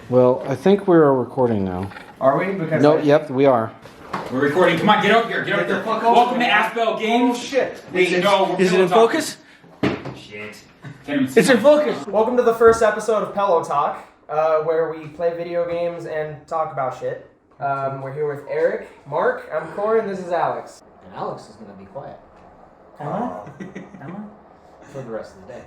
Well, I think we're recording now. Are we? Because Yep, we are. We're recording. Come on, get up here. Get up here. Welcome to AspelGames. Oh shit! Is it in focus? Shit. It's in focus. Welcome to the first episode of Pillow Talk, where we play video games and talk about shit. We're here with Eric, Mark, I'm Corey, and this is Alex. And Alex is going to be quiet. Am I? For the rest of the day.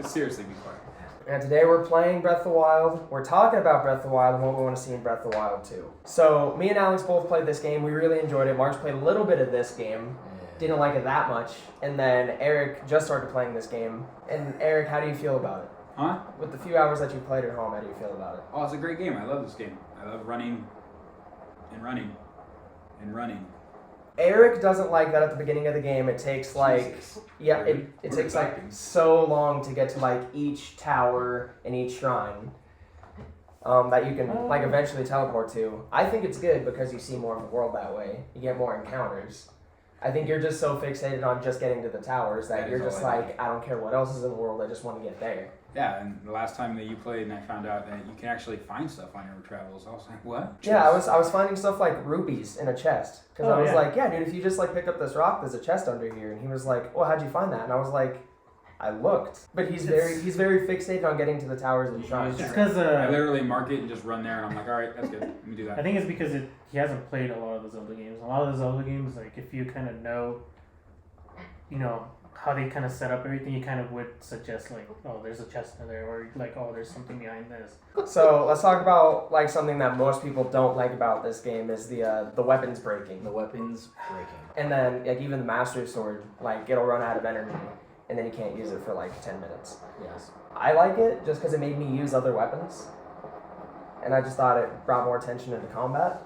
Seriously, be quiet. And today we're playing Breath of the Wild. We're talking about Breath of the Wild and what we want to see in Breath of the Wild 2. So, me and Alex both played this game. We really enjoyed it. Mark's played a little bit of this game. Didn't like it that much. And then Eric just started playing this game. And Eric, how do you feel about it? Huh? With the few hours that you played at home, how do you feel about it? Oh, it's a great game. I love this game. I love running. Eric doesn't like that at the beginning of the game. It takes like, Jesus. yeah, Really? it takes like so long to get to like each tower and each shrine that you can like eventually teleport to. I think it's good because you see more of the world that way. You get more encounters. I think you're just so fixated on just getting to the towers that you're just like, I don't care what else is in the world, I just want to get there. Yeah, and the last time that you played and I found out that you can actually find stuff on your travels, I was like, what? Yeah, I was finding stuff like rubies in a chest. Because I was like, yeah, dude, if you just like pick up this rock, there's a chest under here. And he was like, well, how'd you find that? And I was like, I looked. But he's very fixated on getting to the towers and shrines. It's because I literally mark it and just run there, and I'm like, all right, that's good. Let me do that. I think it's because he hasn't played a lot of the Zelda games. A lot of the Zelda games, like if you kind of know, how they kind of set up everything, you kind of would suggest like, oh, there's a chest in there, or like, oh, there's something behind this. So let's talk about like something that most people don't like about this game is the weapons breaking. The weapons breaking. And then like even the Master Sword, like it'll run out of energy, and then you can't use it for like 10 minutes. Yes. I like it just because it made me use other weapons, and I just thought it brought more attention into combat.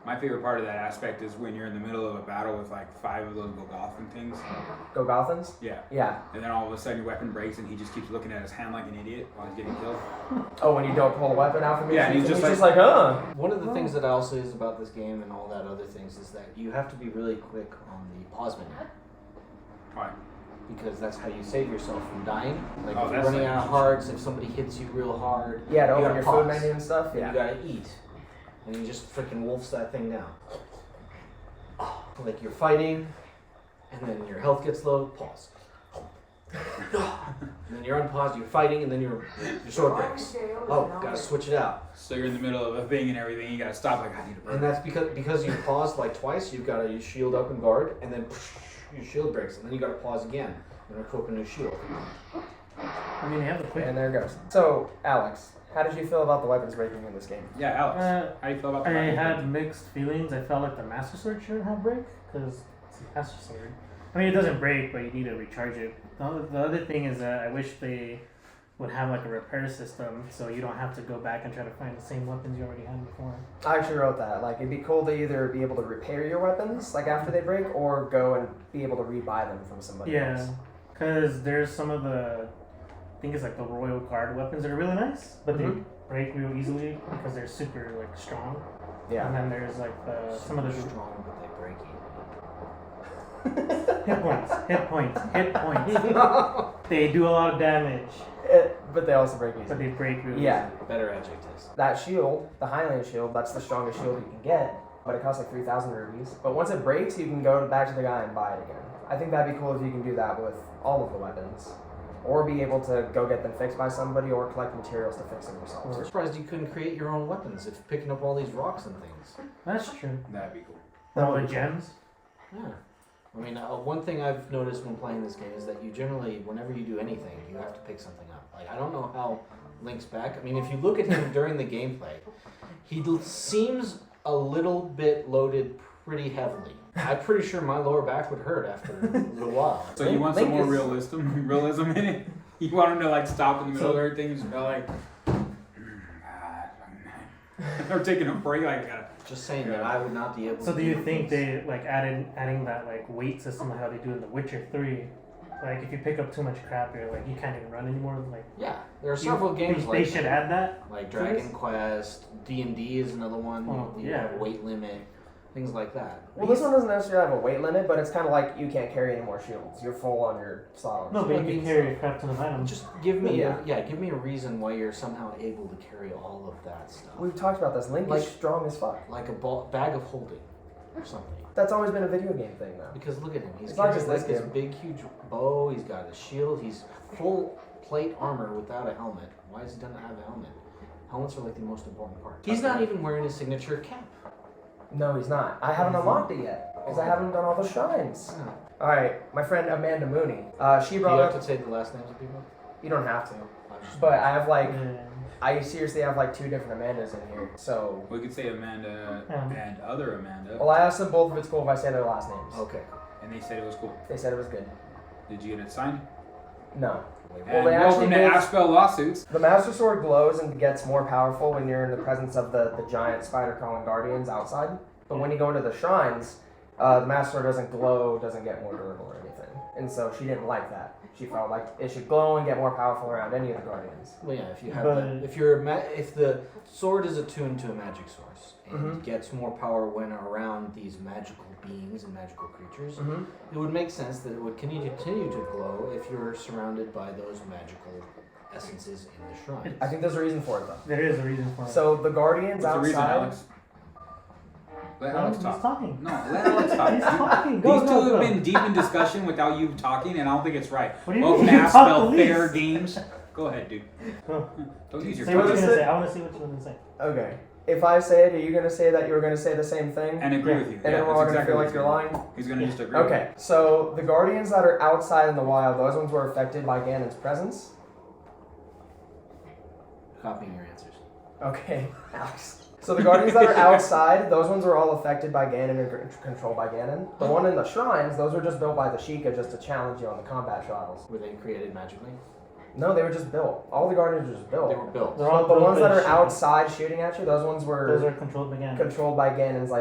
My favorite part of that aspect is when you're in the middle of a battle with like 5 of those Golgothan things. Golgothans? Yeah. Yeah. And then all of a sudden your weapon breaks and he just keeps looking at his hand like an idiot while he's getting killed. Oh, when you don't pull a weapon out from your Yeah, and he's just like, huh? One of the things that also is about this game and all that other things is that you have to be really quick on the pause menu. Why? Because that's how you save yourself from dying. Like Oh, if you're that's running like- out of hearts, if somebody hits you real hard, Yeah, to you open gotta your pause. food menu and stuff. And Yeah. you gotta eat. And you just freaking wolfs that thing down. Like you're fighting, and then your health gets low, pause. And then you're unpaused, you're fighting, and then your sword breaks. Oh, gotta switch it out. So you're in the middle of a thing and everything, you gotta stop like, I need a break. And that's because you paused like twice, you've gotta use shield up and guard, and then your shield breaks, and then you gotta pause again and equip a new shield. I mean, they have the quick. And there it goes. So, Alex, how did you feel about the weapons breaking in this game? Yeah, Alex, how do you feel about I that? had mixed feelings. I felt like the Master Sword shouldn't have break because it's a Master Sword. I mean, it doesn't break, but you need to recharge it. The other thing is that I wish they would have like a repair system so you don't have to go back and try to find the same weapons you already had before. I actually wrote that. Like, it'd be cool to either be able to repair your weapons, like after they break, or go and be able to rebuy them from somebody else. Yeah, because there's some of the, I think it's like the Royal Guard weapons that are really nice, but they break real easily because they're super like strong. Yeah. And then there's like some of the strong, but they break easily. hit points. They do a lot of damage, But they also break but easily. they break really Yeah. easily. Better adjectives. That shield, the Highland shield, that's the strongest shield you can get, but it costs like 3,000 rupees. But once it breaks, you can go back to the guy and buy it again. I think that'd be cool if you can do that with all of the weapons. Or be able to go get them fixed by somebody or collect materials to fix them yourself. I'm surprised you couldn't create your own weapons if picking up all these rocks and things. That's true. That'd be cool. All the gems. Yeah. I mean, one thing I've noticed when playing this game is that you generally, whenever you do anything, you have to pick something up. Like, I don't know how Link's back. I mean, if you look at him during the gameplay, he seems a little bit loaded pretty heavily. I'm pretty sure my lower back would hurt after a little while. So you want some more realism in it? You want him to like stop in the middle of everything and just go like, or taking a break like, I gotta. Just saying that I would not be able to. So do you think they like adding that like weight system like how they do in The Witcher 3? Like if you pick up too much crap, you're like you can't even run anymore. Like Yeah, there are several games they like should that. add that. Like Dragon Quest, D&D is another one. Oh, you yeah. have a weight limit, things like that. Well, this one doesn't necessarily have a weight limit, but it's kind of like you can't carry any more shields. You're full on your slot. No, but Like you can it's- carry a crap ton of items. Just give me Yeah. give me a reason why you're somehow able to carry all of that stuff. We've talked about this. Link Like- is strong as fuck. Like a bag of holding or something. That's always been a video game thing, though. Because look at him. He's It's not carrying just like this this game. big, huge bow. He's got a shield. He's full plate armor without a helmet. Why does he not have a helmet? Helmets are like the most important part. He's not even wearing his signature cap. No, he's not. I haven't unlocked it yet because I haven't done all the shrines. All right, my friend Amanda Mooney. She Do you brought have up. to say the last names of people? You don't have to, I'm just- but I have like. Yeah. I seriously have like 2 different Amandas in here. So, We could say Amanda and other Amanda, well, I asked them both if it's cool if I say their last names. Okay. and they said it was cool. They said it was good. Did you get it signed? No. And they actually welcome to gave- Aspel Lawsuits. The Master Sword glows and gets more powerful when you're in the presence of the giant spider crawling guardians outside. But when you go into the shrines, the Master Sword doesn't glow, doesn't get more durable or anything. And so she didn't like that. She felt like it should glow and get more powerful around any of the guardians. Well, yeah. If you have But- if the sword is attuned to a magic source and Mhm. gets more power when around these magical beings and magical creatures, Mm-hmm. it would make sense that it would continue to glow if you're surrounded by those magical essences in the shrine. I think there's a reason for it though. There is a reason for it. So the guardians What's the reason, outside. Alex? Let No, Alex he's talk. talking. No, let Alex talk. He's talking. Go, These go, two go. have been deep in discussion without you talking, and I don't think it's right. What do you Welcome mean? to You talk Aspel the Fair least. Games. Go ahead, dude. Go. Don't use your Say what What you're is gonna it? say. I want to see what you're gonna say. Okay. If I say it, are you gonna say that you were gonna say the same thing? And agree Yeah. with you. And Yeah, then we're that's all gonna exactly feel what like you're he's lying? He's gonna just agree. Okay, so the guardians that are outside in the wild, those ones were affected by Ganon's presence? Copying your answers. Okay, Alex. So the guardians that are outside, those ones were all affected by Ganon and controlled by Ganon. The one in the shrines, those were just built by the Sheikah just to challenge you on the combat trials. Were they created magically? No, they were just built. All the guardians were just built. They were built. They're all So the built ones by that are Sheikah. outside shooting at you, those ones were Those are controlled by Ganon. controlled by Ganon's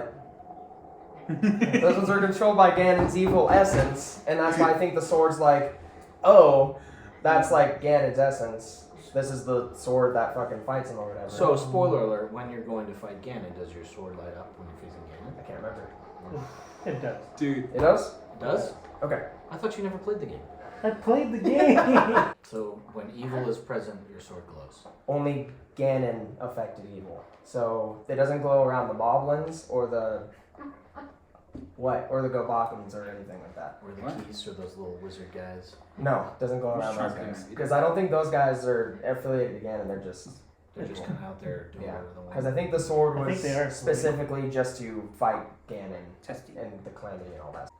those ones are controlled by Ganon's evil essence, and that's why I think the sword's like, oh, that's like Ganon's essence. This is the sword that fucking fights him or whatever. So, spoiler alert, when you're going to fight Ganon, does your sword light up when you're facing Ganon? I can't remember. It does. Dude, It does? It does? Okay. I thought you never played the game. I played the game. So, when evil is present, your sword glows. Only Ganon affected evil. So it doesn't glow around the moblins or the Gobakins or anything like that. Or the What? keys, or those little wizard guys. No, it doesn't glow around those Sharp guys. Ganon. Because I don't think those guys are affiliated to Ganon. They're just They're just kind of out there doing Yeah. whatever they want. because I think the sword I was think they are specifically just to fight Ganon testy. and the Calamity and all that.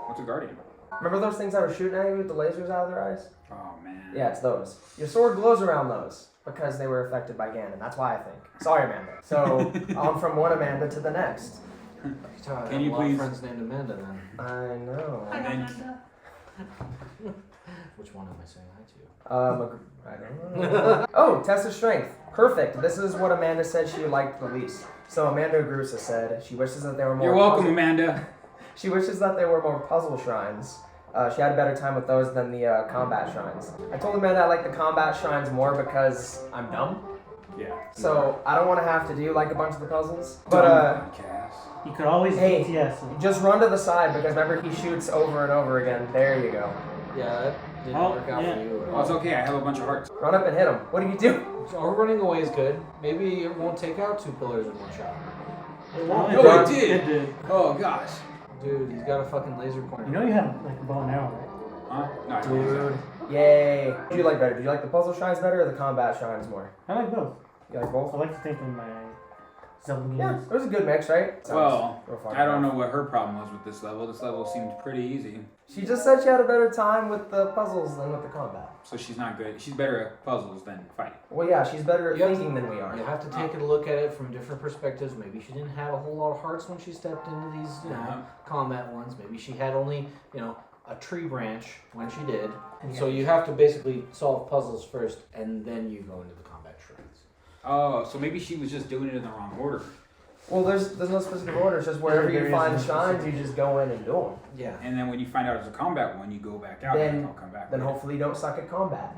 What's a guardian? Remember those things that were shooting at you with the lasers out of their eyes? Oh man. Yeah, it's those. Your sword glows around those because they were affected by Ganon. That's why I think. Sorry, Amanda. So on from one Amanda to the next. Can you a lot of please- friends named Amanda then? I know. And then Which one am I saying hi to? I don't know. Oh, test of strength. Perfect. This is what Amanda said she liked the least. So Amanda Grusa said she wishes that there were more. you're welcome, puzzle- Amanda. She wishes that there were more puzzle shrines. She had a better time with those than the combat shrines. I told Amanda I like the combat shrines more because I'm dumb. Yeah. So I don't want to have to do like a bunch of the puzzles. But Cass. You could always Hey. BTS. just run to the side because remember he shoots over and over again. There you go. Yeah, that didn't Oh, work out yeah. for you. Oh, it's okay. I have a bunch of hearts. Run up and hit him. What do you do? So running away is good. Maybe it won't take out 2 pillars in one shot. It No, did. it did. It did. Oh gosh. Dude, he's got a fucking laser pointer. You know you have like a bow and arrow, right? Huh? No, I don't use Dude. Yay. What do you like better? Do you like the puzzle shrines better or the combat shrines more? I like both. You like both? I like to think of my Zelda Yeah, games. it was a good mix, right? that. Well, Real fucking I don't rough. know what her problem was with this level. This level seemed pretty easy. She just said she had a better time with the puzzles than with the combat. So she's not good. She's better at puzzles than fighting. Well, yeah, she's better at You have thinking than we are. You have to take a look at it from different perspectives. Maybe she didn't have a whole lot of hearts when she stepped into these, Uh-huh. combat ones. Maybe she had only, a tree branch when she did. So you have to basically solve puzzles first, and then you go into the combat shrines. Oh, so maybe she was just doing it in the wrong order. Well, there's no specific order. It's just wherever There you find is no shrines, you specific- just go in and do them. Yeah. And then when you find out it's a combat one, you go back out Then- and I'll come back. Then later. hopefully you don't suck at combat.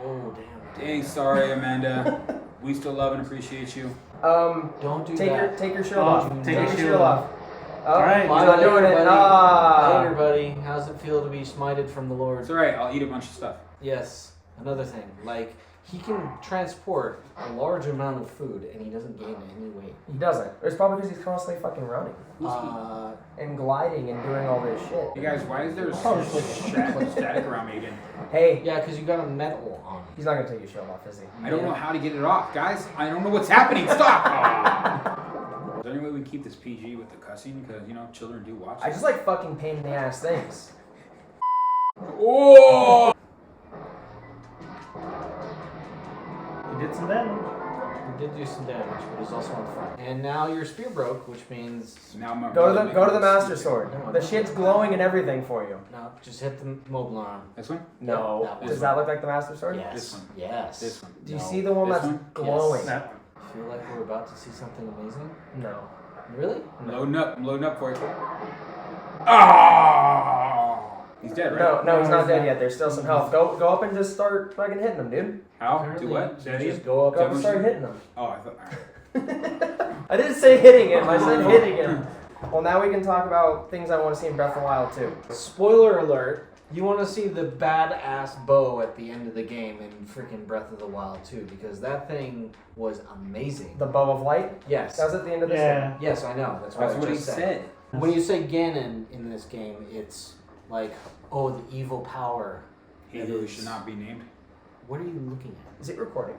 Oh damn. Dang, sorry, Amanda. We still love and appreciate you. Don't do that. Take your shield Oh, off. take your your shield shield off. Oh, Alright. he's Bye not later, doing it. buddy. Ah. Later, buddy. How's it feel to be smited from the Lord? It's alright, I'll eat a bunch of stuff. Yes. Another thing, like he can transport a large amount of food and he doesn't gain any weight. He doesn't. It's probably because he's constantly fucking running and gliding and doing all this shit. Hey guys, why is there Probably static around me again? Hey, yeah, because you got a metal on. he's not gonna take your shield off, is he? I don't know how to get it off, guys. I don't know what's happening. Stop! Ah. Is there any way we can keep this PG with the cussing? Because, you know, children do watch I this. just like fucking pain in the ass things. Oh! He did some damage. He did do some damage, but he's also on fire. And now your spear broke, which means Now my Go to brother the makes master me sword. No, The no. shit's glowing and everything for you. no, just hit the mobile arm. This one? No. That one. Does that look like the master sword? Yes. This one. Yes. This one. Do you No. see the one This that's one? glowing? That one. I feel like we're about to see something amazing. No. Really? I'm loading up. I'm loading up for it. Oh! He's dead, right? No, he's not dead yet. There's still some health. Go up and just start fucking hitting him, dude. How? Apparently, Do what? Say you that just again? go up. Go up and start hitting him. Oh, I thought. Alright. I didn't say hitting him. I said hitting him. Well, now we can talk about things I want to see in Breath of the Wild too. Spoiler alert. You want to see the badass bow at the end of the game in freaking Breath of the Wild 2 because that thing was amazing. The bow of light. Yes. That was at the end of this Yeah. Yes, I know. That's what That's I what he just said. said. When you say Ganon in this game, it's like, oh, the evil power. He that who is- should not be named. What are you looking at? Is it recording?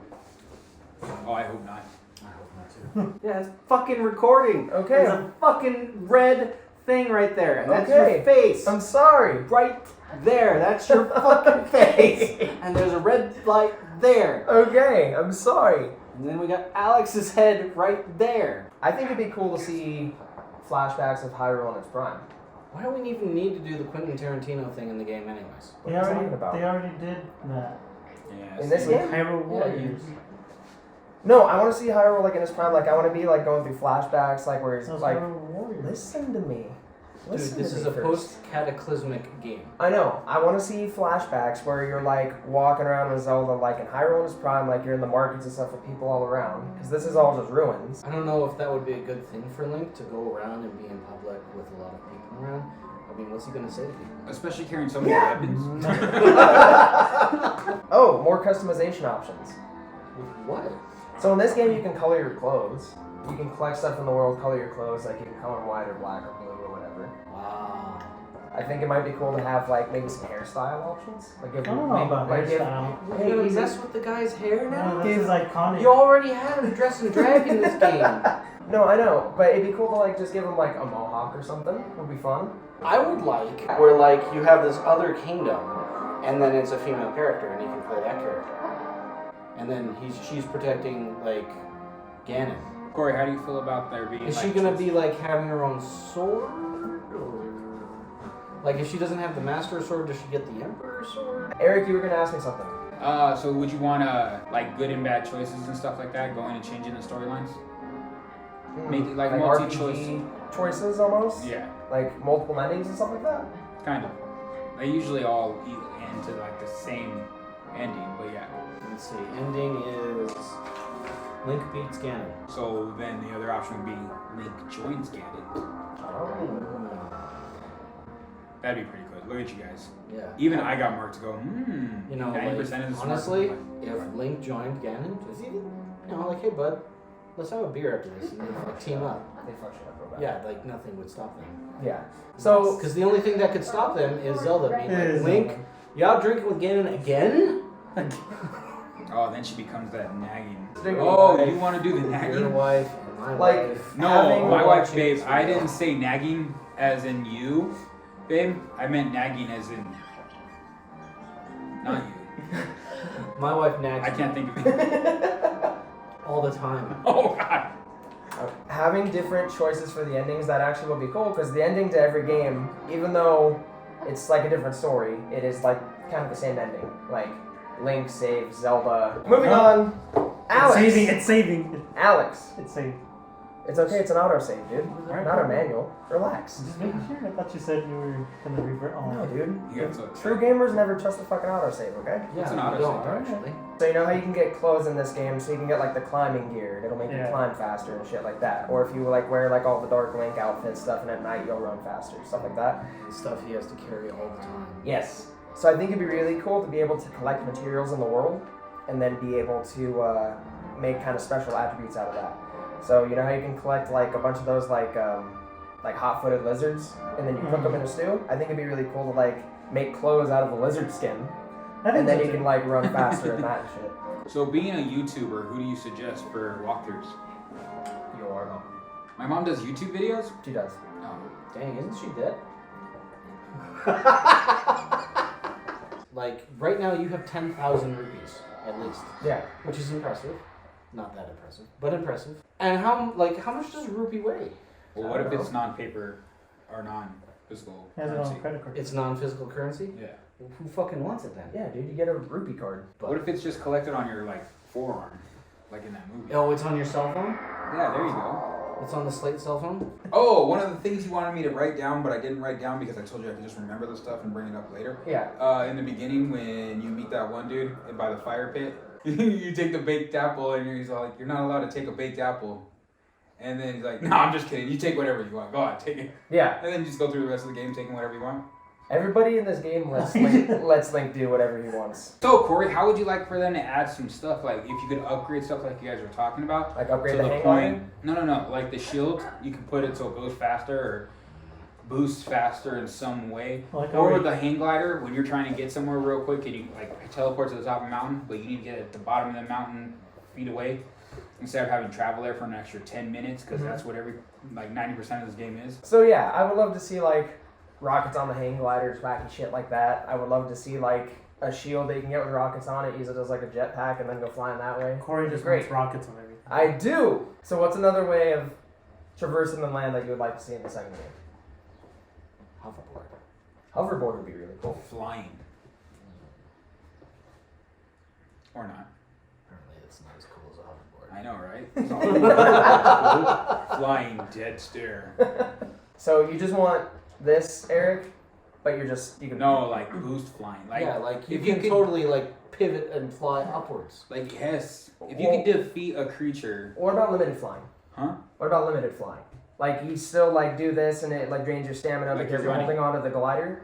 Oh, I hope not. I hope not too. Yeah, it's fucking recording. Okay. There's a fucking red thing right there. And that's Okay. your face. I'm sorry. Right there. That's your fucking face. And there's a red light there. Okay, I'm sorry. And then we got Alex's head right there. I think it'd be cool to see flashbacks of Hyrule in its prime. Why don't we even need to do the Quentin Tarantino thing in the game anyways? What are you talking about? They already did that. Yeah. In this With game? Hyrule Warriors. No, I want to see Hyrule like in his prime. Like I want to be like going through flashbacks, like where he's Those like, Hyrule Warriors. listen to me. Dude, Listen this to is me a first. post-cataclysmic game. I know. I want to see flashbacks where you're like walking around with Zelda, like in Hyrule in his prime, like you're in the markets and stuff with people all around. Because this is all just ruins. I don't know if that would be a good thing for Link to go around and be in public with a lot of people around. I mean, what's he gonna say to people? Especially carrying so many weapons. Oh, more customization options. With what? So in this game, you can color your clothes. You can collect stuff in the world, color your clothes. Like you can color them white or black or blue or whatever. Wow. I think it might be cool to have like maybe some hairstyle options. Like if I don't know about like if, hairstyle. hey, You're gonna easy- mess with the guy's hair now? No, this is iconic. You already had him dress and drag in this game. No, I know, but it'd be cool to like just give him like a mohawk or something. Would be fun. I would like where like you have this other kingdom, and then it's a female character, and you can play that character, and then she's protecting like Ganon. Corey, how do you feel about there being? Is like, she gonna be like having her own sword, or like if she doesn't have the Master Sword, does she get the Emperor Sword? Eric, you were gonna ask me something. So would you want like good and bad choices and stuff like that, going and changing the storylines? Make it like multi-choice. RPG choices almost. Yeah, Like multiple endings and stuff like that. kind of. They usually all end to like the same ending, but yeah. Let's see. Ending is Link beats Ganon. So then the other option would be Link joins Ganon. That'd be pretty good. Look at you guys. Yeah. Even I got marked to go. You know, 90% like, of this. honestly, if Link joined Ganon, is he, like, hey bud, let's have a beer after this and then like, team up. They fuck shit up real bad. Yeah, like nothing would stop them. Yeah. So Because the only thing that could stop them is Zelda being It like, is Link, Zelda. y'all drinking with Ganon again? Oh, then she becomes that nagging. Drink Oh, with you want to do the Your nagging? wife and my Like- wife. No, Having my wife, watching babe. this I video. didn't say nagging as in you, babe. I meant nagging as in not you. My wife nags I can't think of it. all the time. Oh God. having different choices for the endings, that actually will be cool because the ending to every game, even though it's like a different story, it is like kind of the same ending. Like Link saves Zelda. Moving on. Alex. It's saving. Alex. It's saving. It's okay. It's an autosave, dude. Alright, Not a cool. manual. Relax. Just making sure. I thought you said you were gonna revert. Oh, No, dude. You got so True gamers never trust the fucking autosave, okay? What's an you autosave? don't, actually. So you know how you can get clothes in this game, so you can get like the climbing gear. It'll make you Yeah. climb faster and shit like that. Or if you like wear like all the Dark Link outfits stuff, and at night you'll run faster, stuff like that. Stuff he has to carry all the time. Yes. So I think it'd be really cool to be able to collect materials in the world, and then be able to make kind of special attributes out of that. So you know how you can collect like a bunch of those like hot-footed lizards, and then you cook them in a stew. I think it'd be really cool to like make clothes out of a lizard skin, I think and then so you too. can like run faster and that and shit. So being a YouTuber, who do you suggest for walkthroughs? Your mom. My mom does YouTube videos. She does. Oh. Dang, isn't she dead? Like, right now you have 10,000 rupees, at least. Yeah. Which is impressive. Not that impressive, but impressive. And how much does a rupee weigh? Well, what if it's non-paper or non-physical Has it currency? on credit card. It's non-physical currency? Yeah. Who fucking wants it then? Yeah, dude, you get a rupee card. But, What if it's just collected on your like forearm, like in that movie? oh, it's on your cell phone? Yeah, there you go. It's on the Slate cell phone? Oh, one of the things you wanted me to write down, but I didn't write down because I told you I could just remember the stuff and bring it up later. Yeah. In the beginning, when you meet that one dude by the fire pit, you take the baked apple, and he's like, "You're not allowed to take a baked apple." And then he's like, "No, I'm just kidding. You take whatever you want. Go on, take it." Yeah. And then you just go through the rest of the game taking whatever you want. Everybody in this game lets Link do whatever he wants. So, Corey, how would you like for them to add some stuff? Like, if you could upgrade stuff like you guys were talking about. Like upgrade To the the hang point. glider? No. Like the shield, you can put it so it goes faster or boosts faster in some way. Like Or our- the hang glider, when you're trying to get somewhere real quick and you like teleport to the top of a mountain, but you need to get at the bottom of the mountain feet away instead of having to travel there for an extra 10 minutes because that's what every like 90% of this game is. So yeah, I would love to see like rockets on the hang gliders, wacky shit like that. I would love to see like a shield that you can get with rockets on it, use it as like a jetpack, and then go flying that way. Corey just Great. wants rockets on everything. I do. So what's another way of traversing the land that you would like to see in the second game? Hoverboard. Hoverboard would be really cool. Flying. Or not. Apparently it's not as cool as a hoverboard. I know, right? It's all flying dead stare. So you just want this, Eric, but you can No, like boost flying. Like yeah, like you if can could- totally like pivot and fly upwards. Like yes, if you could defeat a creature, What about limited flying? huh? What about limited flying? Like you still like do this and it like drains your stamina Like because you're you're running. holding onto the glider,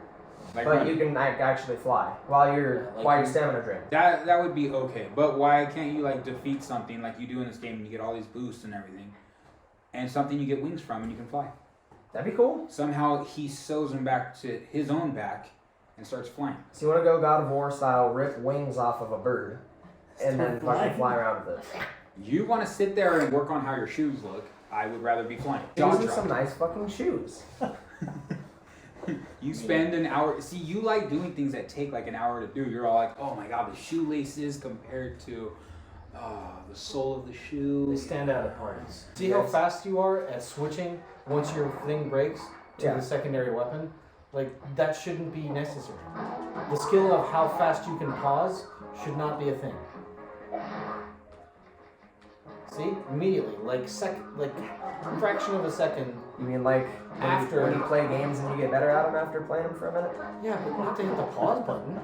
Like but running. you can like, actually fly while Yeah, like your you- stamina drains. That would be okay, but why can't you like defeat something like you do in this game and you get all these boosts and everything, and something you get wings from and you can fly? That'd be cool. Somehow he sews them back to his own back and starts flying. So you want to go God of War style, rip wings off of a bird, and then Start fucking flying. fly around with it. You want to sit there and work on how your shoes look. I would rather be flying. Jaw These are drop. some nice fucking shoes. You spend an hour. See, you like doing things that take like an hour to do. You're all like, oh my god, the shoelaces compared to the sole of the They shoe. stand out at parties. See how Yes. fast you are at switching once your thing breaks to Yeah. the secondary weapon? Like, that shouldn't be necessary. The skill of how fast you can pause should not be a thing. See? Immediately. Like, a fraction of a second. You mean like After. when you play games and you get better at them after playing them for a minute? Yeah, but not to hit the pause button.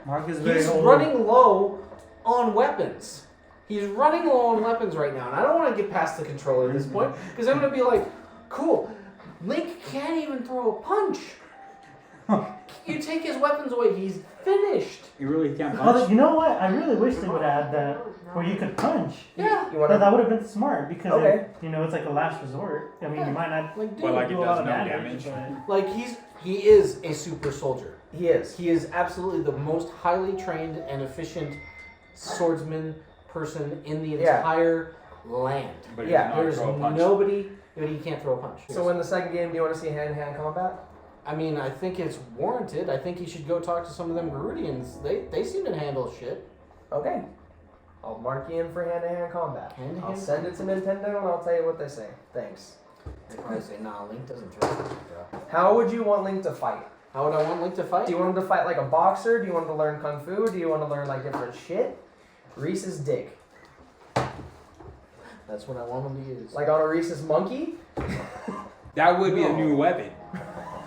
Mark is very He's old. running low on weapons. He's running low on weapons right now, and I don't want to get past the controller at this point because I'm going to be like, cool, Link can't even throw a punch. You take his weapons away, he's finished. You really can't Although, punch. you know what? I really wish they would add that where you could punch. Yeah. You want That, to? that would have been smart because Okay. it's like a last resort. I mean, you might not Like, dude, Well, like it do a does lot of no damage. damage. but- like he is a super soldier. He is. He is absolutely the most highly trained and efficient swordsman person in the Yeah. entire land. But Yeah, yeah, There's throw a punch. nobody, but he can't throw a punch. So in the second game, do you want to see hand-to-hand combat? I mean, I think it's warranted. I think you should go talk to some of them Garudians. They seem to handle shit. Okay. I'll mark you in for hand-to-hand combat. Hand-to-hand I'll send it to Nintendo and I'll tell you what they say. Thanks. They probably say, nah, Link doesn't throw a punch, bro. How would you want Link to fight? How would I want Link to fight? Do you want him to fight like a boxer? Do you want him to learn kung fu? Do you want to learn like different shit? Reese's dick. That's what I want him to use. Like on a Reese's monkey? That would be a new weapon.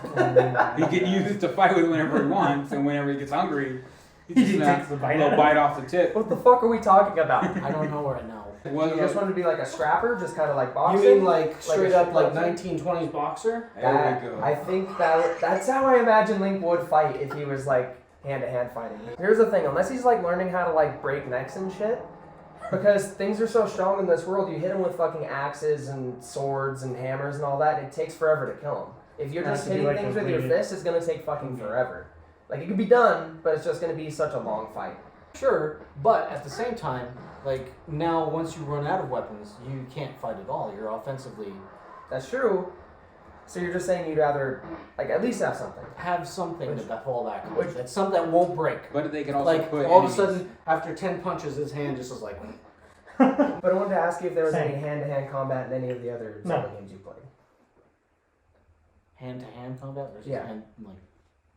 He can use it to fight with whenever he wants, and whenever he gets hungry, he's just takes the a bite little out of bite off the tip. What the fuck are we talking about? I don't know right now. You just want to be like a scrapper, just kind of like You boxing? mean like straight a up like boxer? 1920s boxer? There we go. I think that's how I imagine Link would fight if he was like hand-to-hand fighting. Here's the thing, unless he's like learning how to like break necks and shit, because things are so strong in this world, you hit him with fucking axes and swords and hammers and all that, and it takes forever to kill him. If you're just hitting like things a with your bladed- fist, it's gonna take fucking forever. Like it could be done, but it's just gonna be such a long fight. Sure, but at the same time, like now once you run out of weapons, you can't fight at all. You're offensively That's true. So you're just saying you'd rather like at least have something. have something Which- to fall back on. which- That's something that won't break. But they can also Like put all of a enemies. sudden, after 10 punches, his hand just was like. But I wanted to ask you if there was Same. any hand-to-hand combat in any of the other No. Zelda games you played. Hand-to-hand combat versus Yeah. hand, like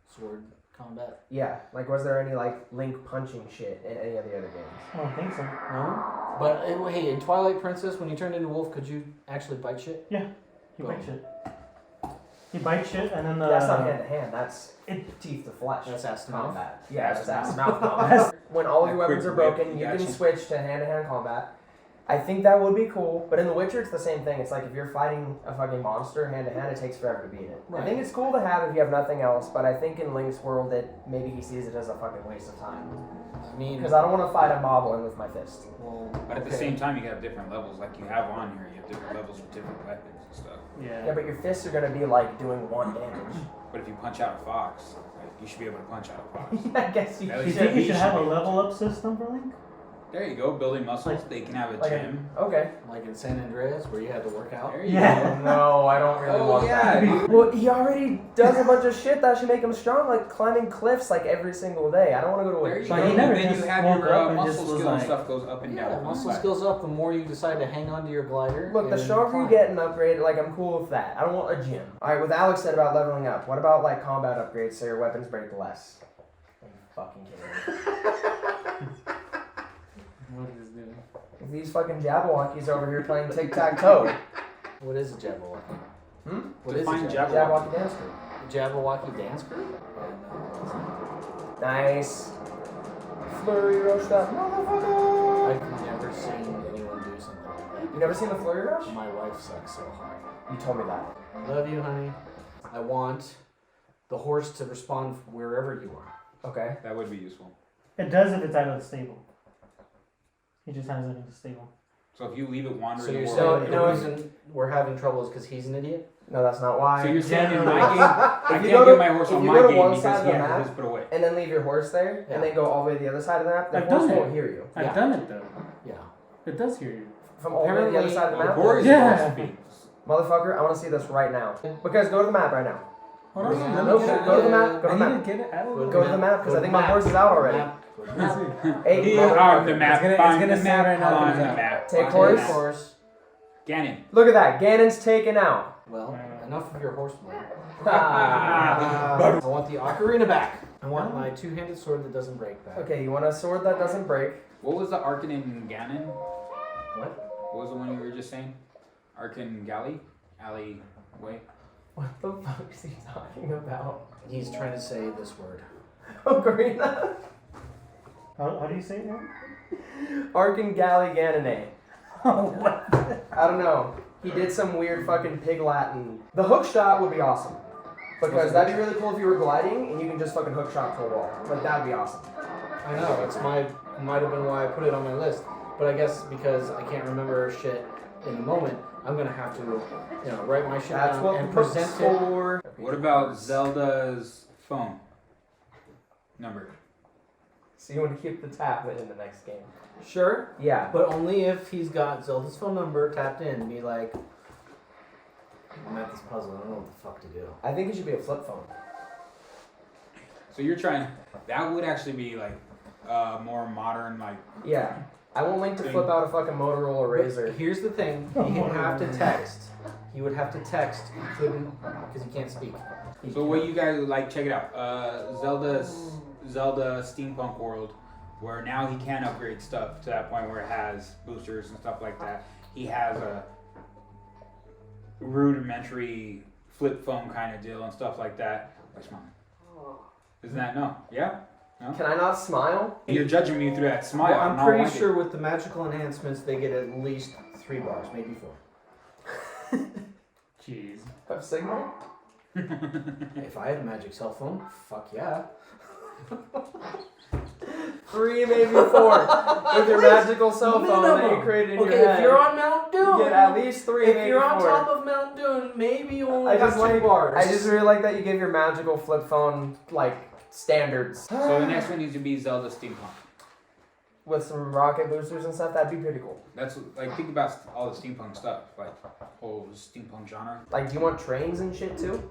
sword combat. Yeah, like was there any like Link punching shit in any of the other games? I don't think so. No, but hey, in Twilight Princess, when you turned into wolf, could you actually bite shit? He Go. bites shit. He bites shit, and then That's not hand-to-hand. That's it- teeth to flesh. That's ass to mouth. combat. Yeah, Ass that's to ass mouth combat. When all of your That weapons are quick whip, broken, you can gotcha. switch to hand-to-hand combat. I think that would be cool, but in The Witcher, it's the same thing. It's like if you're fighting a fucking monster hand-to-hand, it takes forever to beat it. I Right. think it's cool to have if you have nothing else, but I think in Link's world that maybe he sees it as a fucking waste of time. I mean, Because I don't want to fight a moblin with my fist. well, But at the Okay. same time, you have different levels. Like you have on here, you have different levels with different weapons and stuff. Yeah, but your fists are gonna be like doing 1 damage. But if you punch out a fox, like, you should be able to punch out a fox. I guess you At Do you least think you he should have a be. level up system for Link? There you go, building muscles. They can have a Like gym. Okay. like in San Andreas, where you had to work out. There you Yeah. go. No, I don't really Oh want yeah, that. dude. Well, he already does a bunch of shit that should make him strong, like climbing cliffs like every single day. I don't want to go to There a you But go. he gym. never Then you just have woke your up and muscle just was skill and like- stuff goes up and Yeah, down. muscle Right. skills up the more you decide to hang onto your glider. Look, the and stronger you climb. get and upgrade, like I'm cool with that. I don't want a gym. All right, with Alex said about leveling up, what about like combat upgrades so your weapons break less? Are you fucking kidding me? What is doing? These fucking Jabberwockies over here playing tic-tac-toe. What is a Jabberwocky? Hmm? What is a Define Jabberwocky? Jabberwocky dance group. Jabberwocky dance group? Nice. Flurry roast up, motherfucker. I've never seen anyone do something like that. You never seen the flurry rush? My wife sucks so hard. You told me that. Love you, honey. I want the horse to respond wherever you are. Okay. That would be useful. It does if it's out of the stable. He just has it in the stable. So if you leave it wandering So the you're world, saying No, the reason we're having trouble is because he's an idiot? No, that's not why. so you're saying in Yeah. my game, I If you can't go to- get my horse if on you my go to game one because side of he the has map- his put away. and then leave your horse there, Yeah. and then go all the way to the other side of the map, the I've horse done won't it. hear you. I've Yeah. done it though. Yeah. It does hear you. From all the way to the other side of the The map. horse Yeah. speaks. Motherfucker, I want to see this right now. Because go to the map right now. Hold on, Yeah. let me Nope, get it. go to the map, go to I the need map. to get it out of Go to the map, because I think my horse is out already. Map. Go to the map. Hey, He on the motherfucker. map. It's Find gonna the say map. right now On that the it's map. Take Find horse. the map. Horse. Ganon. Look at that. Ganon's taken out. Well, enough of your horseplay. Ah. I want the ocarina back. I want my two-handed sword that doesn't break back. Okay, you want a sword that doesn't break? What was the Arkin and Ganon? What? What was the one you were just saying? Arkin Galley? Alley way? What the fuck is he talking about? He's trying to say this word. Ocarina? How do you say it now? Arkin Galley Ganone. Oh, what? I don't know. He did some weird fucking pig Latin. The hook shot would be awesome. Because that'd be really cool if you were gliding and you can just fucking hook shot to a wall. Like, that'd be awesome. I know, it's might have been why I put it on my list. But I guess because I can't remember shit in the moment, I'm gonna have to, write my shit That's down what and the book's present it. for. What about Zelda's phone number? So you want to keep the tablet in the next game? Sure, Yeah. but only if he's got Zelda's phone number tapped in and be like, I'm at this puzzle, I don't know what the fuck to do. I think it should be a flip phone. So you're trying. That would actually be like more modern, like Yeah. I want Link to flip out a fucking Motorola Razr. Here's the thing, he would have to text. He would have to text, he couldn't, because he can't speak. So what you guys like? Check it out. Zelda Steampunk World, where now he can upgrade stuff to that point where it has boosters and stuff like that. he has a rudimentary flip phone kind of deal and stuff like that. Why smiling? Isn't that no? Yeah. No? Can I not smile? You're judging me through that smile. Well, I'm not pretty like it. sure with the magical enhancements, they get at least 3 bars, maybe 4. Jeez. Have signal? If I had a magic cell phone, fuck yeah. 3, maybe 4. With your magical cell phone that you Minimum. created in Okay, your head. if you're on Mount you Doom, get at least 3, if maybe you're on 4. top of Mount Doom, maybe you only I have just 2 like bars. I just really like that you gave your magical flip phone like standards. So the next one needs to be Zelda Steampunk. With some rocket boosters and stuff, that'd be pretty cool. That's like think about all the steampunk stuff, like whole steampunk genre. Like, do you want trains and shit too?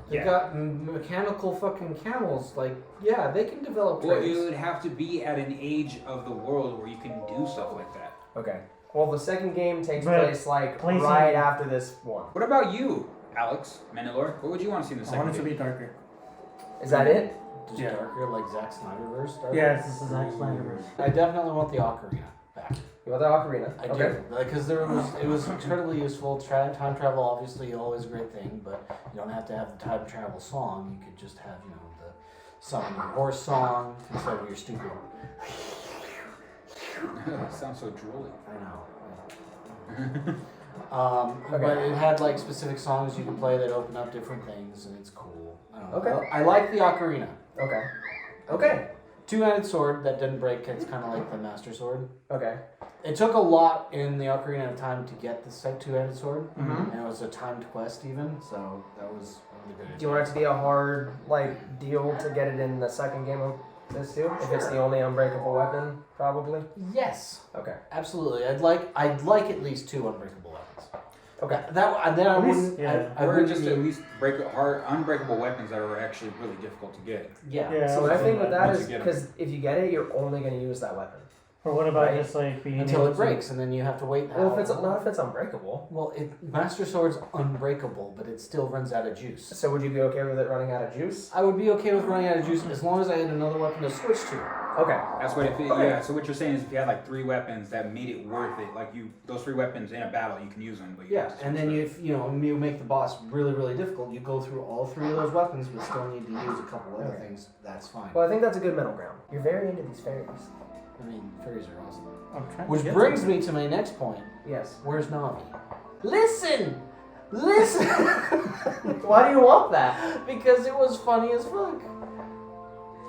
They got mechanical fucking camels. Like, yeah, they can develop Well, traits. it would have to be at an age of the world where you can do stuff like that. Okay. Well, the second game takes But place like placing- right after this one. What about you, Alex Mandalore? What would you want to see in the I second want it to game? be darker. Is that it? Just Yeah. darker, like Zack Snyderverse. Darker. Yeah, this is Zack Snyderverse. I definitely want the ocarina back. You want the ocarina? I Okay. do, because it was incredibly useful. Time travel, obviously, always a great thing, but you don't have to have the time travel song. You could just have, the summon your horse song instead of your stupid. That sounds so drooly. I know. But it had like specific songs you could play that open up different things, and it's cool. I don't know. Okay. I like the ocarina. Okay. Okay. 2-handed sword that didn't break. It's kind of like the Master Sword. Okay. It took a lot in the Ocarina of Time to get the 2-handed sword, Mhm. and it was a timed quest even, so that was really good. Do you want it to be a hard deal to get it in the second game of this too? If it's the only unbreakable weapon, probably. Yes, Okay. absolutely. I'd like at least 2 unbreakable weapons. Okay. Then I At least- wouldn't. yeah. I Or wouldn't just need- at least unbreakable weapons that are actually really difficult to get. yeah. Yeah. So my thing with that Once is you get 'em. because if you get it, you're only going to use that weapon. Or what about Right. just like being Until able it breaks, and then you have to wait. Well, how- if it's unbreakable. Well, Master Sword's unbreakable, but it still runs out of juice. So would you be okay with it running out of juice? I would be okay with running out of juice as long as I had another weapon to switch to. Okay. That's what if it, Okay. yeah. So what you're saying is if you had like 3 weapons that made it worth it, like those 3 weapons in a battle, you can use them. But you Yeah, have to and switch then them. if you make the boss really, really difficult, you go through all 3 of those weapons, but still need to use a couple other Okay. things. That's fine. Well, I think that's a good middle ground. You're very into these fairies. I mean, fairies are awesome. I'm trying Which to get brings to me to my next point. Yes. Where's Navi? Listen, listen, Why do you want that? because it was funny as fuck.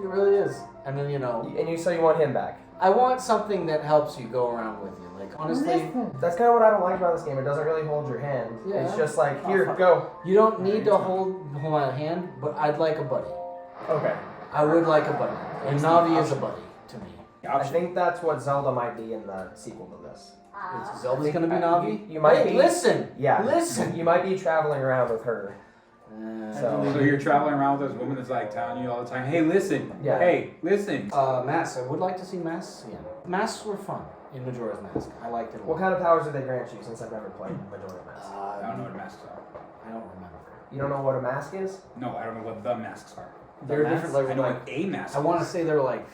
It really is. And then And so you want him back. I want something that helps you go around with you. Like honestly, That's kind of what I don't like about this game. It doesn't really hold your hand. Yeah. It's just like, Oh, here, fuck. go. you don't need to hold my hand, but I'd like a buddy. Okay. I would like a buddy, and Navi is a buddy to me. I think that's what Zelda might be in the sequel to this. Is Zelda's gonna be Navi? You might Hey, be. listen. Yeah. Listen. You might be traveling around with her. So you're traveling around with this woman that's like telling you all the time, "Hey, listen. Yeah. Hey, listen." Masks. I would like to see masks again. Masks were fun in Majora's Mask. I liked it a lot. What kind of powers did they grant you since I've never played Majora's Mask? I don't know what masks are. I don't remember. You don't know what a mask is? No, I don't know what the masks are. They're different. I Like, know what a mask. I want to is. say there were like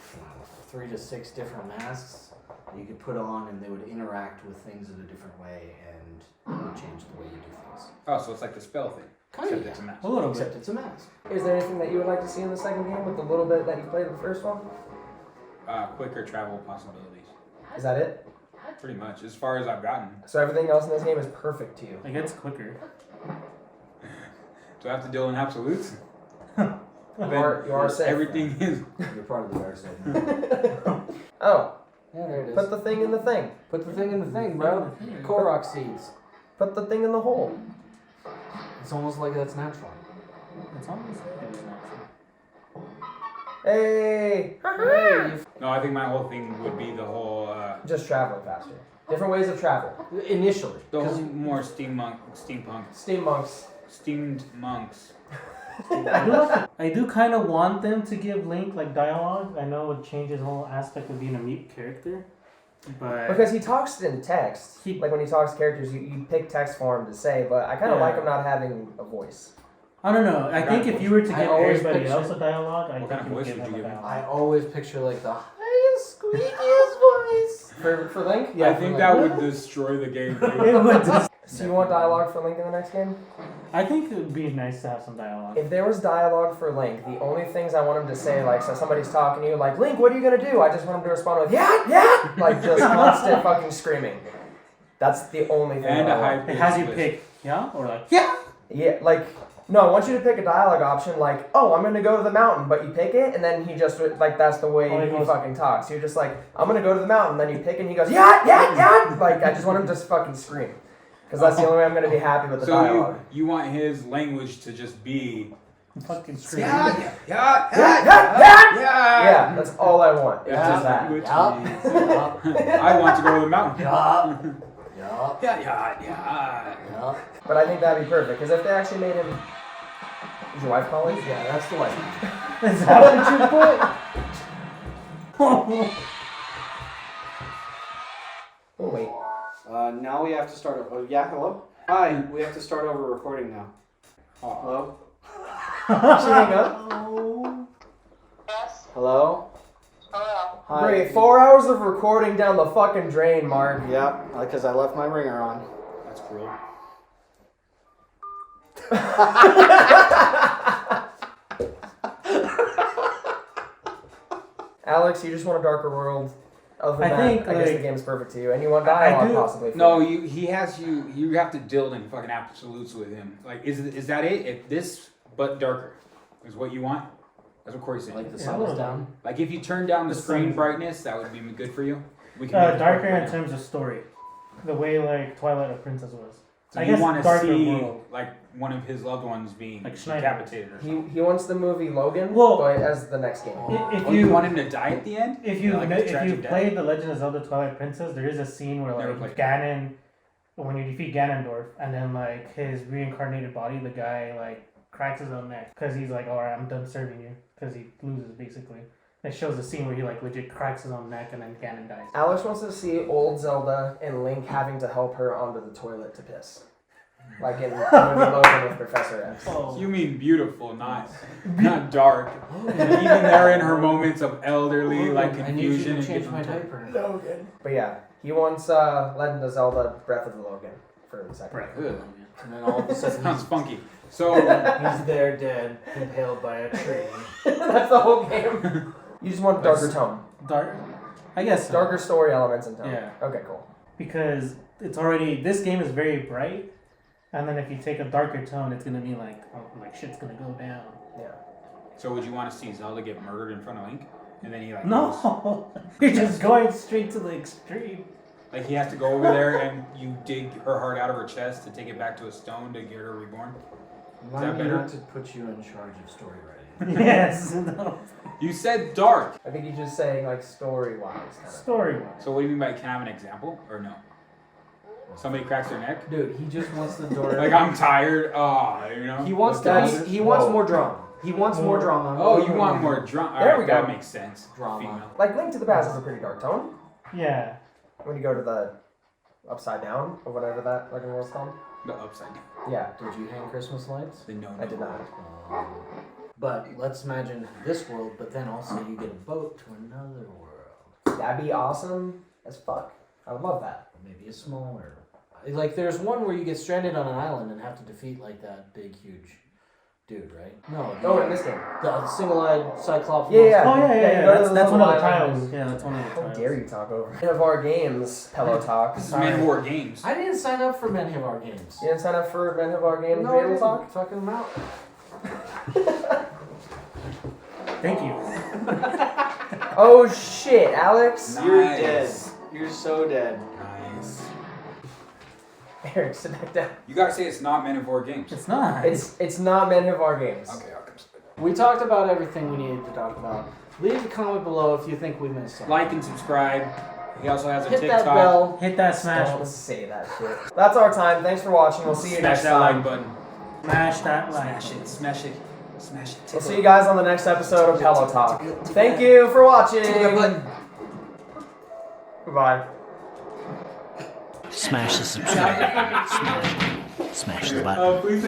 3 to 6 different masks that you could put on, and they would interact with things in a different way, and it would change the way you do things. Oh, so it's like the spell thing. Kind Except of. it's a mask. a little Except bit. it's a mask. Is there anything that you would like to see in the second game with the little bit that you played in the first one? Quicker travel possibilities. Is that it? Pretty much, as far as I've gotten. So everything else in this game is perfect to you. It gets quicker. Do I have to deal in absolutes? You are safe. Everything is. You're part of the dark side. Oh, Yeah, there it is. put the thing in the thing. Put the thing in the thing, bro. Korok seeds. Put the thing in the hole. It's almost like that's natural. It's almost like it's natural. Hey! No, I think my whole thing would be the whole, Just traveling faster. Different ways of travel. Initially. the 'cause whole more steampunk, Steam monks. steamed monks. I do kind of want them to give Link like dialogue. I know it changes the whole aspect of being a mute character, but Because he talks in text. He- Like when he talks to characters, you pick text for him to say, but I kind of Yeah. like him not having a voice. I don't know. I think if you were to I give always everybody picture- else a dialogue, I What think kind of you would voice give would him you a give him? dialogue. I always picture like the highest, squeakiest voice. For Link? Yeah, I think that would destroy the game. It would just- So you want dialogue for Link in the next game? I think it would be nice to have some dialogue. If there was dialogue for Link, the only things I want him to say, like, so somebody's talking to you, like, Link, what are you gonna do? I just want him to respond with, yeah! Like, just constant fucking screaming. That's the only thing. And that a I want. high It has you pick, yeah, or like Yeah, like, no, I want you to pick a dialogue option, like, oh, I'm gonna go to the mountain, but you pick it, and then he just, like, that's the way he he goes- fucking talks. You're just like, I'm gonna go to the mountain, then you pick, and he goes, yeah! Like, I just want him to just fucking scream. Because that's the only way I'm gonna be happy with the So dialogue. you want his language to just be fucking scream. yeah. Yeah, that's all I want. It's just that. Language Yup. to be- I want to go to the mountain. Yup. Yup. Yeah. Yup. But I think that'd be perfect, because if they actually made him... Is your wife calling? Yeah, that's the way. Is that what you put? Oh, wait. Now we have to start over. Oh, yeah, hello? Hi, we have to start over recording now. Hello? She hang up? Yes. Hello? Hello. Hi. Great, 4 hours of recording down the fucking drain, Mark. Yeah, because I left my ringer on. That's cruel. Alex, you just want a darker world. Other than I that, think, I guess the like- game's perfect to you. And you want I dialogue do- possibly. for No, it. he has you. You have to deal in fucking absolutes with him. Like, is that it? If this but darker is what you want, that's what Corey's saying. Like the Yeah, sun a is little down. Like if you turn down the The screen sun- brightness, that would be good for you. We can make this Darker work in right terms of story, the way like Twilight of Princess was. So I you guess want to darker see world. like one of his loved ones being Like Schneider. decapitated or something. He wants the movie Logan, Well- but as the next game. If Oh, you want him to die at the end? If you Yeah, like a if you tragic death? played The Legend of Zelda Twilight Princess, there is a scene where Never like played. Ganon, when you defeat Ganondorf, and then like his reincarnated body, the guy like cracks his own neck because he's like, all right, I'm done serving you, because he loses basically. It shows a scene where he like legit cracks his own neck, and then Ganon dies. Alex wants to see old Zelda and Link having to help her onto the toilet to piss. Like in the movie Logan with Professor X. Oh. You mean beautiful, not dark. Even there in her moments of elderly like I need you confusion to and change my getting- diaper. Logan. But yeah, he wants Legend of Zelda Breath of the Logan for the second. Right. Ugh. And then all of a sudden Sounds funky. So he's there dead, impaled by a tree. That's the whole game. You just want darker tone. Dark, I guess so. Darker story elements and tone. Yeah. Okay, cool. Because it's already, this game is very bright, and then if you take a darker tone, it's gonna be like, oh, like shit's gonna go down. Yeah. So would you want to see Zelda get murdered in front of Link? And then he like goes- No, you're just going straight to the extreme. like he has to go over there and you dig her heart out of her chest to take it back to a stone to get her reborn? Remind me better? not to put you in charge of story writing. Yes, no. You said dark. I think he's just saying like story-wise kind of. Story wise. So what do you mean by can I have an example or no? Somebody cracks their neck? Dude, he just wants the door. Like I'm tired. You know. He wants That's- he wants whoa. more drama. He wants more drama. Oh, you want more drama? There we go. That makes sense. Drama. Female. Like Link to the Past is a pretty dark tone. Yeah. When you go to the upside down or whatever that fucking world's called. The upside down. Yeah, Did you hang Christmas lights? The no. I did not. But let's imagine this world, but then also you get a boat to another world. That'd be awesome as fuck. I would love that. Maybe a smaller. Like there's one where you get stranded on an island and have to defeat like that big huge dude, right? No. Oh, in this game. The single-eyed Cyclops. Yeah, yeah. Oh yeah, yeah, you yeah. go to That's, the that's one of the little island. trials. Yeah, that's one of the How trials. dare you talk over one of our games, Pillow Talk. This is Man of War Games. I didn't sign up for many of our games. You didn't sign up for Men of Our Games No, I Pillow didn't. Talk? Fucking them out. Thank you. Oh shit, Alex. Nice. You're dead. You're so dead. Nice. Eric, sit back down. You gotta say it's not Men of War Games. It's not. It's not Men of Our Games. Okay, I'll come. We talked about everything we needed to talk about. Leave a comment below if you think we missed something. Like and subscribe. He also has a Hit TikTok. that bell. Hit that smash. Don't say that shit. That's our time. Thanks for watching. We'll see you Smash next that time. like button. Smash that like. Smash it. Smash it. Smash it. We'll see you guys on the next episode of Pillow Talk. Thank you for watching. Goodbye. Smash the subscribe button. Smash the button. Oh, please.